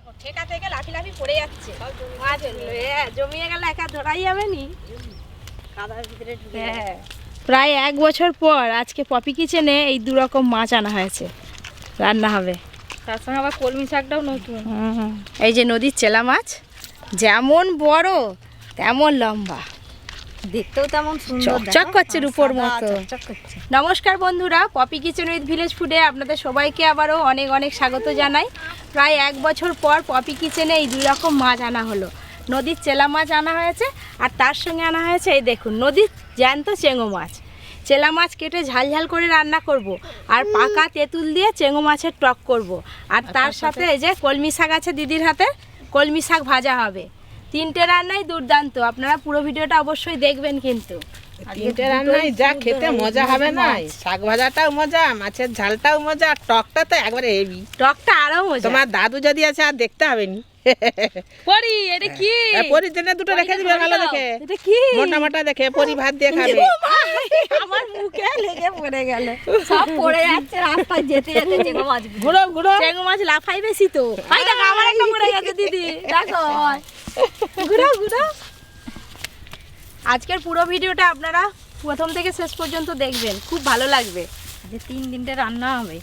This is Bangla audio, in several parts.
দেখো ঠেকা থেকে লাফি লাফি পড়ে যাচ্ছে মাছ হলো। হ্যাঁ, জমিয়ে গেলে একা ধরাই যাবে নি, কাদার ভিতরে ঢুকে। হ্যাঁ, প্রায় 1 বছর পর আজকে পপি কিচেনে এই 2 রকম মাছ আনা হয়েছে, রান্না হবে। তার সঙ্গে আবার কলমি শাকটাও নতুন। এই যে নদীর চেলা মাছ, যেমন বড় তেমন লম্বা, দেখতেও তেমন সুন্দর, চকচক করছে রূপোর মতো। নমস্কার বন্ধুরা, পপি কিচেন উইথ ভিলেজ ফুডে আপনাদের সবাইকে আবারও অনেক অনেক স্বাগত জানাই। প্রায় 1 বছর পর পপি কিচেনে এই 2 রকম মাছ আনা হলো। নদীর চেলা মাছ আনা হয়েছে আর তার সঙ্গে আনা হয়েছে এই দেখুন নদীর জ্যান্ত চেঙ্গো মাছ। চেলা মাছ কেটে ঝাল ঝাল করে রান্না করব আর পাকা তেঁতুল দিয়ে চেঙ্গো মাছের টক করব। আর তার সাথে এই যে কলমি শাক আছে দিদির হাতে, কলমি শাক ভাজা হবে। 3টে রান্নাই দুর্দান্ত, আপনারা পুরো ভিডিওটা অবশ্যই দেখবেন। কিন্তু 3টে রান্নাই যা খেতে মজা হবে না, শাক ভাজাটাও মজা, মাছের ঝালটাও মজা, টকটা তো একবারে হেভি। টকটা আরো মজা। তোমার দাদু যদি আছে আর দেখতে হবে নি। পরি এটা কি? পরির জন্য 2টো রেখে দিবে ভালো দেখে, এটা কি মোটা মোটা দেখে, পরি ভাত দিয়ে খাবে। আমার মুখে লেগে পড়ে গেল, সব পড়ে যাচ্ছে রাস্তায় যেতে যেতে। চেঙ্গো মাছ ঘুরো ঘুরো, চেঙ্গো মাছ লাফাই বেশি তো। এই দেখো আমার একটা পড়ে গেছে দিদি, দেখো ঘুরো ঘুরো। আজকের পুরো ভিডিওটা আপনারা প্রথম থেকে শেষ পর্যন্ত দেখবেন, খুব ভালো লাগবে। যে 3 রান্না হবে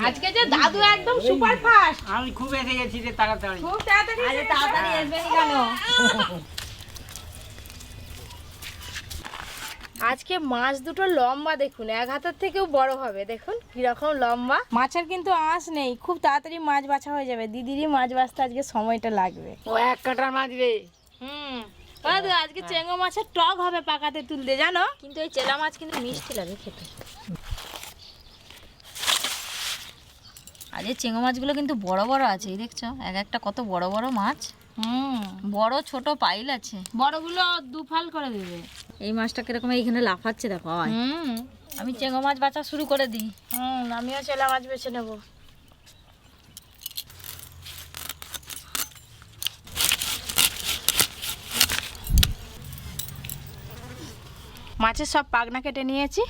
আজকে যে দাদু একদম সুপার ফাস্ট। আমি খুব এসে গেছি রে, তাড়াতাড়ি খুব তাড়াতাড়ি। আরে তাড়াতাড়ি আসবেন কেন? আজকে মাছ দুটো লম্বা দেখুন, 1 হাতের থেকেও বড় হবে। দেখুন কিরকম লম্বা। মাছের কিন্তু আঁশ নেই, খুব তাড়াতাড়ি মাছ বাছা হয়ে যাবে। দিদিরই মাছ বাছতে আজকে সময়টা লাগবে। ও 1 কাঁটার মাছ রে। দাদু আজকে চেঙ্গো মাছের টক হবে পাকাতে তুলতে, জানো? কিন্তু এই চেলা মাছ কিন্তু মিষ্টি লাগে খেতে। আর এই চেঙ্গো মাছগুলো কিন্তু বড় বড় আছে, এই দেখছো এক একটা কত বড় বড় মাছ। বড় ছোট পাইল আছে, বড়গুলো 2 ফাল করে দেবে। এই মাছটা কিরকম এইখানে লাফাচ্ছে দেখো। আমি চেঙ্গো মাছ বাছা শুরু করে দিই। আমিও চেলা মাছ বেছে নেব। মাছের সব পাখনা কেটে নিয়েছি।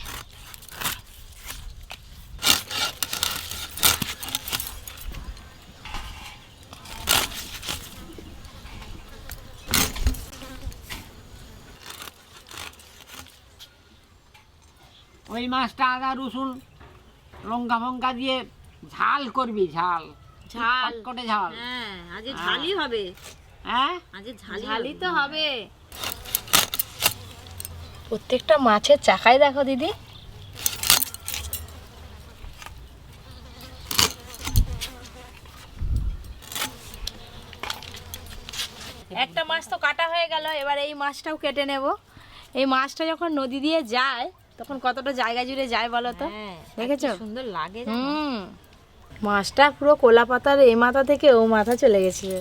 ওই মাছটা আদা রসুন লঙ্কা ফঙ্কা দিয়ে ঝাল করবি, ঝাল ঝাল করে ঝাল। হ্যাঁ আজকে ঝালই হবে। হ্যাঁ আজকে ঝালই তো হবে। প্রত্যেকটা মাছের চাকায় দেখো দিদি, একটা মাছ তো কাটা হয়ে গেল। এবার এই মাছটাও কেটে নেব। এই মাছটা যখন নদী দিয়ে যায় তখন কতটা জায়গা জুড়ে যায় বলো তো, দেখেছো? সুন্দর লাগে। মাছটা পুরো কোলা পাতার এই মাথা থেকে ও মাথা চলে গেছিল।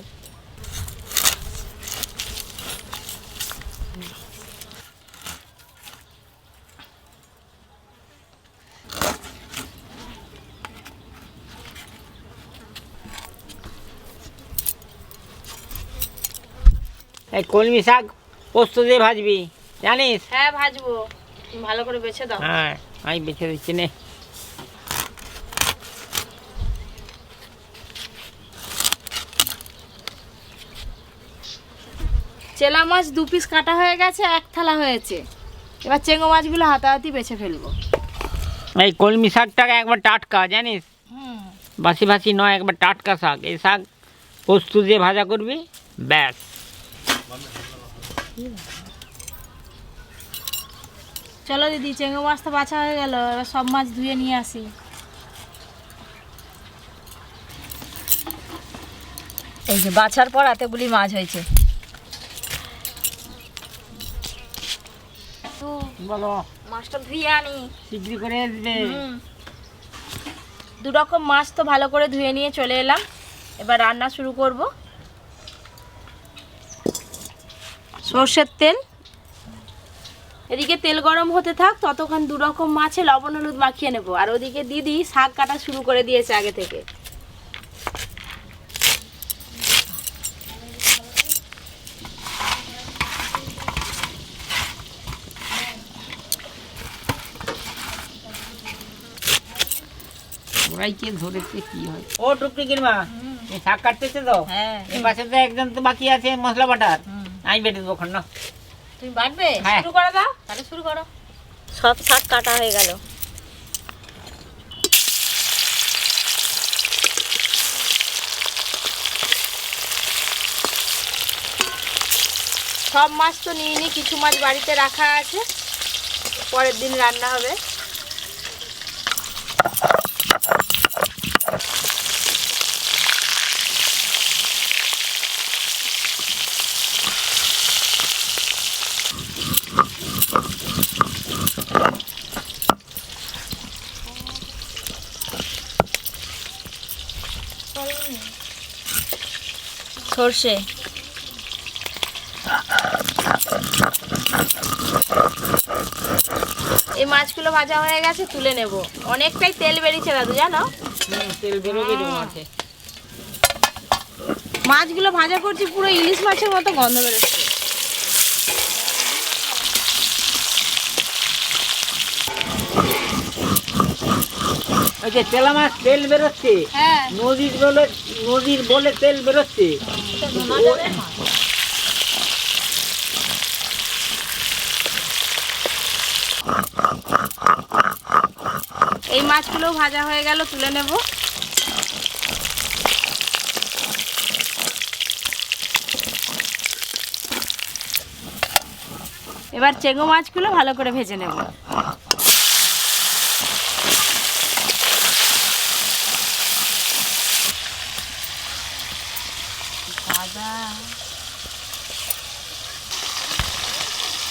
এই কলমি শাক পোস্ত দিয়ে ভাজবি, জানিস? হ্যাঁ ভাজবো, ভালো করে বেছে দাও। হ্যাঁ আমি বেছে দিচ্ছি নে। চেলা মাছ 2 পিস কাটা হয়ে গেছে, 1 থালা হয়েছে। এবার চেঙ্গো মাছগুলো হাতাহাতি বেছে ফেলবো। এই কলমি শাকটাকে একবার টাটকা, জানিস? বাসি বাসি নয়, একবার টাটকা শাক। এই শাক পোস্ত দিয়ে ভাজা করবি, ব্যাস। চলো দিদি, চেঙ্গো মাছ তো বাছা হয়ে গেল, এবার সব মাছ ধুয়ে নিয়ে আসি। এই যে বাছার পর এতগুলি মাছ হয়েছে। বলো, মাছটা ধুয়ে আনি শীঘ্র করে আসবে। 2 রকম মাছ তো ভালো করে ধুয়ে নিয়ে চলে এলাম। এবার রান্না শুরু করব। সর্ষের তেল, এদিকে তেল গরম হতে থাক, ততক্ষণ 2 রকম মাছে লবণ হলুদ মাখিয়ে নেব। আর ওদিকে দিদি শাক কাটা শুরু করে দিয়েছে আগে থেকে। ওরা কে ধরেছে কি হয়। ও টুকটুকির মা, এই শাক কাটতেছে তো? হ্যাঁ। এই পাশে তো একজন তো বাকি আছে মশলা বাটার। আমি বেটে দেবো খন্ড। তুমি বাটবে? হ্যাঁ। শুরু করে দাও, তাহলে শুরু করো। সব শাক কাটা হয়ে গেল। সব মাছ তো নিইনি, কিছু মাছ বাড়িতে রাখা আছে, পরের দিন রান্না হবে। সর্ষে, এই মাছগুলো ভাজা হয়ে গেছে, তুলে নেব। অনেকটাই তেল বেরিয়েছে দাদু, জানো? তেল বেরোবে আছে। মাছগুলো ভাজা করছি, পুরো ইলিশ মাছের মতো গন্ধ বেরোচ্ছে। ওই যে তেলা মাছ তেল বেরোচ্ছে, হ্যাঁ, নদীর বলে তেল বেরোচ্ছে। এই মাছগুলো ভাজা হয়ে গেল, তুলে নেব। এবার চেঙ্গো মাছগুলো ভালো করে ভেজে নেব।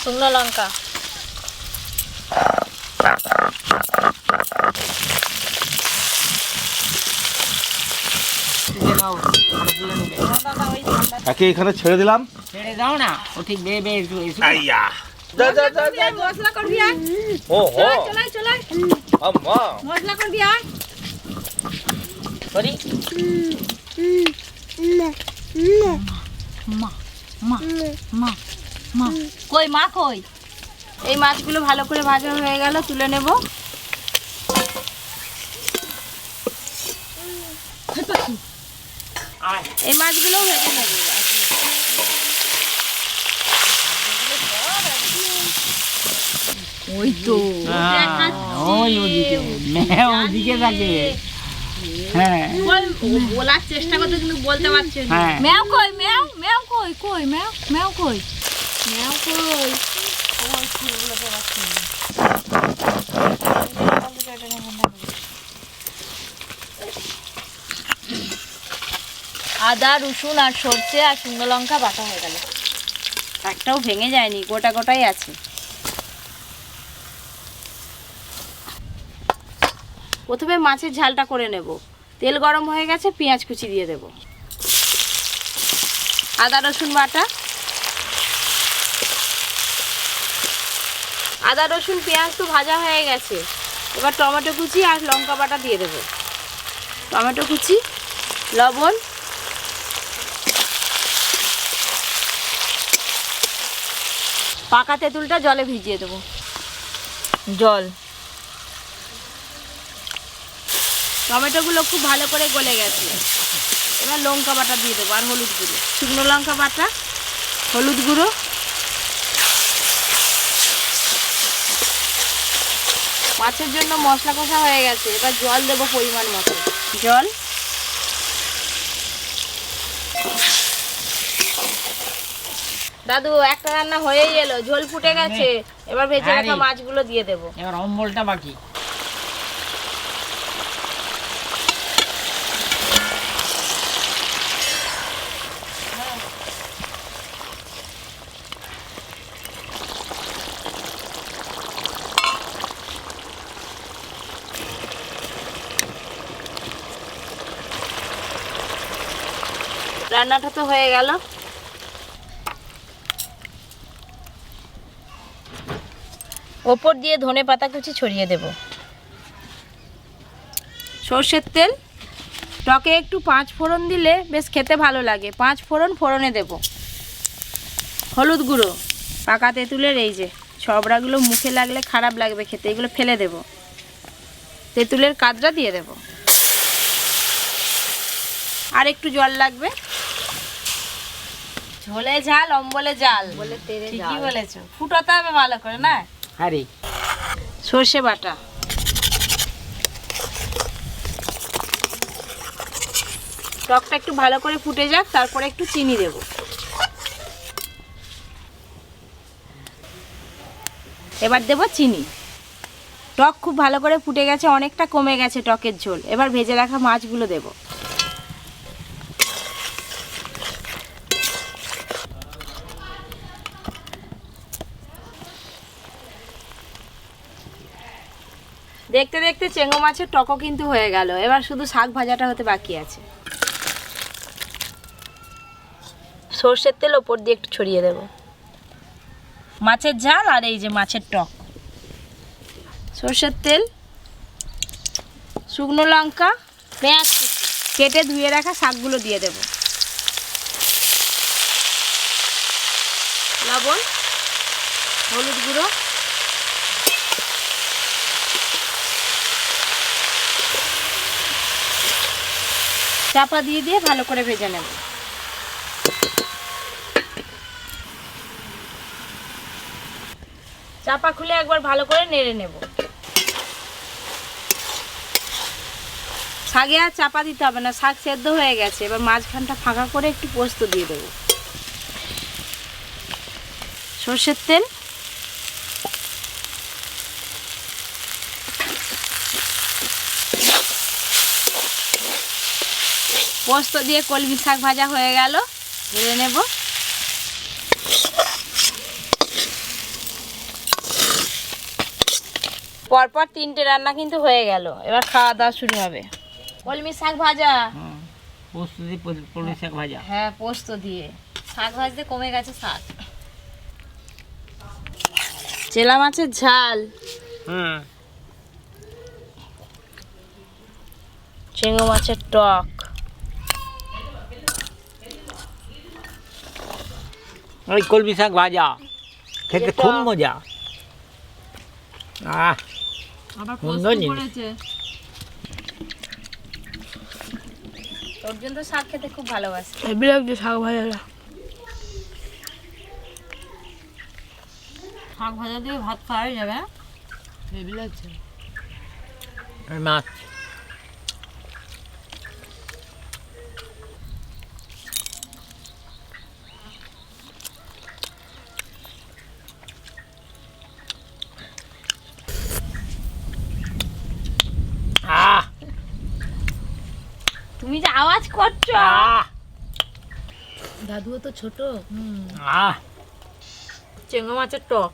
শুকনো লঙ্কা, একে এখানে ছেড়ে দিলাম। ছেড়ে দাও না, ও ঠিক বেয়ে বেয়ে একটু এসে। আইয়া যা যা যা যা। মশলা করবি আয়, ও হো চলাই চলাই, আম্মা মশলা করবি আয়। করি মা মা মা মা কই, মা কই? এই মাছগুলো ভালো করে ভাজা হয়ে গেল, তুলে নেব। এই মাছগুলো ভেজে নেব। ওই তো ওই ওদিকে মেয়ে ওদিকে থাকে। হ্যাঁ বলার চেষ্টা করতে কিন্তু বলতে পারছি না। হ্যাঁ ম্যাও কই, ম্যাও ম্যাও কই, কই ম্যাও, ম্যাও কই, ম্যাও কই? আদা রসুন আর সর্ষে আর শুকনো লঙ্কা বাটা হয়ে গেল। একটাও ভেঙে যায়নি, গোটা গোটাই আছে। প্রথমে মাছের ঝালটা করে নেব। তেল গরম হয়ে গেছে, পেঁয়াজ কুচি দিয়ে দেব, আদা রসুন বাটা, আদা রসুন পেঁয়াজ তো ভাজা হয়ে গেছে। এবার টমেটো কুচি আর লঙ্কা বাটা দিয়ে দেব, টমেটো কুচি, লবণ, পাকা তেঁতুলটা জলে ভিজিয়ে দেবো, জল, টমেটোগুলো খুব ভালো করে গলে গেছে। এবার লঙ্কা বাটা দিয়ে দেবো আর হলুদ গুঁড়ো, শুকনো লঙ্কা বাটা, হলুদ গুঁড়ো, মাছের জন্য মশলা কষা হয়ে গেছে। এবার জল দেবো পরিমাণ মতো, জল, দাদু একটা রান্না হয়েই এলো, ঝোল ফুটে গেছে। এবার ভেজে রাখা মাছগুলো দিয়ে দেবো। এবার অম্বলটা বাকি। রান্নাটা তো হয়ে গেল। ওপর দিয়ে ধনে পাতা কুচি ছড়িয়ে দেব, সর্ষের তেল, টকে একটু 5 ফোড়ন দিলে বেশ খেতে ভালো লাগে। 5 ফোড়ন ফোড়নে দেব, হলুদ গুঁড়ো, পাকা তেঁতুলের এই যে ছবড়াগুলো মুখে লাগলে খারাপ লাগবে খেতে, এগুলো ফেলে দেব, তেঁতুলের কাঁচরা দিয়ে দেব, আর একটু জল লাগবে। ঝোলে ঝাল অম্বলে জাল বলে তেরে ঠিকই বলেছো, ফুটাতে হবে ভালো করে না। আরে সর্ষে বাটা, টকটা একটু ভালো করে ফুটে যাক, তারপরে একটু চিনি দেব। এবার দেব চিনি। টক খুব ভালো করে ফুটে গেছে, অনেকটা কমে গেছে টকের ঝোল। এবার ভেজে রাখা মাছগুলো দেব। দেখতে দেখতে চেঙ্গো মাছের টকও কিন্তু হয়ে গেল। এবার শুধু শাক ভাজাটা হতে বাকি আছে। সর্ষের তেল ওপর দিয়ে একটু ছড়িয়ে দেব। মাছের ঝাল আর এই যে মাছের টক। সর্ষের তেল, শুকনো লঙ্কা, পেঁয়াজ কেটে ধুয়ে রাখা শাকগুলো দিয়ে দেব। লবণ, হলুদ গুঁড়ো, চাপা দিয়ে দিয়ে ভালো করে ভেজে নেব। চাপা খুলে একবার ভালো করে নেড়ে নেব। শাকে আর চাপা দিতে হবে না, শাক সেদ্ধ হয়ে গেছে। এবার মাঝখানটা ফাঁকা করে একটু পোস্ত দিয়ে দেবো। সর্ষের তেল, পোস্ত দিয়ে কলমি শাক ভাজা হয়ে গেল, ঢেলে নেব। পরপর 3টে রান্না কিন্তু হয়ে গেল। এবার খাওয়া দাওয়া শুরু হবে। কলমি শাক ভাজা, পোস্ত দিয়ে কলমি শাক ভাজা। হ্যাঁ পোস্ত দিয়ে। শাক ভাজতে কমে গেছে শাক। চেলা মাছের ঝাল, চিংড়ি মাছের টক, ওই কলমি শাক ভাজা খেতে খুব মজা। আবার সুন্দর জিনিস। পড়েছে। অর্জুন তো শাক খেতে খুব ভালোবাসে। হেভি লাগছে শাক ভাজাটা। শাক ভাজা দিয়ে ভাত খাওয়াই যাবে। হেভি লাগছে। আর মাছ তুমি যে আওয়াজ করছো। দাদুও তো ছোট। চিংড়ি মাছের টক।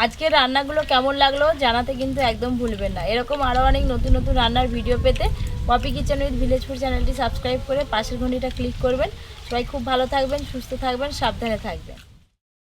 আজকের রান্নাগুলো কেমন লাগলো জানাতে কিন্তু একদম ভুলবেন না। এরকম আরও অনেক নতুন নতুন রান্নার ভিডিও পেতে Popy kitchen with village food চ্যানেলটি সাবস্ক্রাইব করে পাশের ঘন্টিটা ক্লিক করবেন। সবাই খুব ভালো থাকবেন, সুস্থ থাকবেন, সাবধানে থাকবেন।